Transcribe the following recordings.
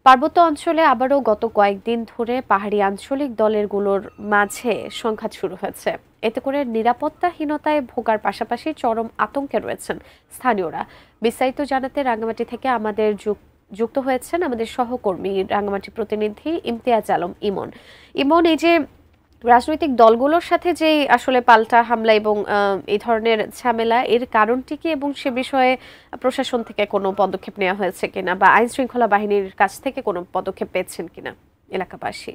পার্বত্য অঞ্চলে আবারও গত কয়েকদিন ধরে পাহাড়ি আঞ্চলিক দলেরগুলোর মাঝে সংঘাত শুরু হয়েছে। এতে করে নিরাপত্তাহীনতায় ভোগার পাশাপাশি চরম আতঙ্কে রয়েছেন স্থানীয়রা। বিস্তারিত জানাতে রাঙ্গামাটি থেকে আমাদের যুক্ত হয়েছেন আমাদের সহকর্মী রাঙ্গামাটি প্রতিনিধি ইমতিয়াজ আলম ইমন। ইমন, এই যে রাজনৈতিক দলগুলোর সাথে যে আসলে পাল্টা হামলা এবং এই ধরনের ঝামেলা, এর কারণটি কি এবং সে বিষয়ে প্রশাসন থেকে কোনো পদক্ষেপ নেওয়া হয়েছে কিনা বা আইন শৃঙ্খলা বাহিনীর কাছ থেকে কোনো পদক্ষেপ পেয়েছেন কিনা এলাকাবাসী?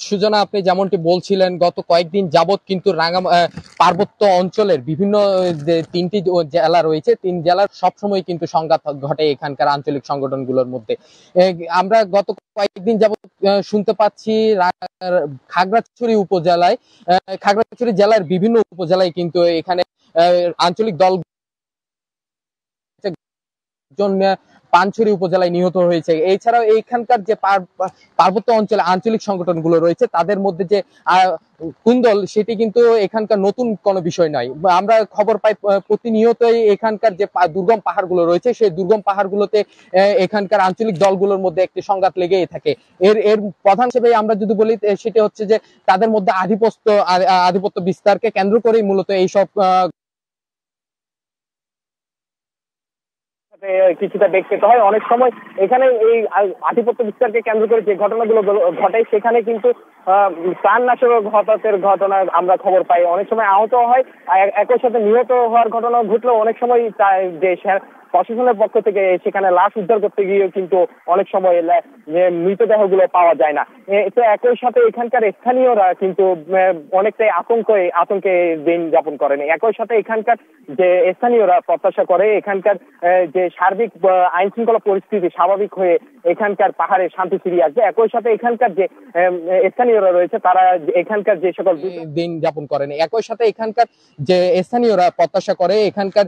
সুজনা, আপনি যেমনটি বলছিলেন, গত কয়েকদিন যাবৎ কিন্তু পার্বত্য অঞ্চলের বিভিন্ন যে তিনটি জেলা রয়েছে, তিন জেলার সবসময় কিন্তু সংঘাত ঘটে এখানকার আঞ্চলিক সংগঠনগুলোর মধ্যে। আমরা গত কয়েকদিন যাবৎ শুনতে পাচ্ছি খাগড়াছড়ি উপজেলায়, খাগড়াছড়ি জেলার বিভিন্ন উপজেলায় কিন্তু এখানে আঞ্চলিক দল জন্য পানছড়ি উপজেলায় নিহত হয়েছে। এছাড়াও এইখানকার যে পার্বত্য অঞ্চলে আঞ্চলিক সংগঠনগুলো রয়েছে তাদের মধ্যে যে কুন্দল, সেটি কিন্তু এখানকার নতুন কোনো বিষয় নয়। আমরা খবর পাই প্রতিনিয়তই এখানকার যে দুর্গম পাহাড়গুলো রয়েছে সেই দুর্গম পাহাড়গুলোতে এখানকার আঞ্চলিক দলগুলোর মধ্যে একটি সংঘাত লেগেই থাকে। এর এর প্রধান হিসেবে আমরা যদি বলি সেটি হচ্ছে যে তাদের মধ্যে আধিপত্য বিস্তারকে কেন্দ্র করেই মূলত এইসব কিছুটা দেখতে হয়। অনেক সময় এখানে এই আধিপত্য বিস্তারকে কেন্দ্র করে যে ঘটনাগুলো ঘটে সেখানে কিন্তু প্রাণ নাশের ঘটনা আমরা খবর পাই। অনেক সময় আহত হয়, একই সাথে নিহত হওয়ার ঘটনা ঘটলেও অনেক সময় যে প্রশাসনের পক্ষ থেকে সেখানে লাশ উদ্ধার করতে গিয়েও কিন্তু অনেক সময় মৃতদেহ গুলো পাওয়া যায় না। তো একই সাথে এখানকার স্থানীয়রা কিন্তু অনেকটাই আতঙ্কে দিন যাপন করেন। একই সাথে এখানকার যে স্থানীয়রা প্রত্যাশা করে এখানকার যে সার্বিক আইন শৃঙ্খলা পরিস্থিতি স্বাভাবিক হয়ে এখানকার পাহাড়ে শান্তি ফিরিয়ে আসবে। একই সাথে এখানকার যে স্থানীয়রা রয়েছে তারা এখানকার যে সকল দিন যাপন করেন, একই সাথে এখানকার যে স্থানীয়রা প্রত্যাশা করে এখানকার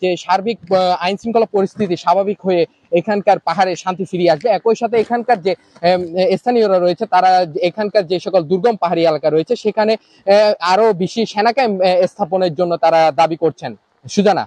যে সার্বিক আইন শৃঙ্খলা পরিস্থিতি স্বাভাবিক হয়ে এখানকার পাহাড়ে শান্তি ফিরিয়ে আসবে। একই সাথে এখানকার যে স্থানীয়রা রয়েছে তারা এখানকার যে সকল দুর্গম পাহাড়ি এলাকা রয়েছে সেখানে আরো বেশি সেনা ক্যাম্প স্থাপনের জন্য তারা দাবি করছেন। সুজানা।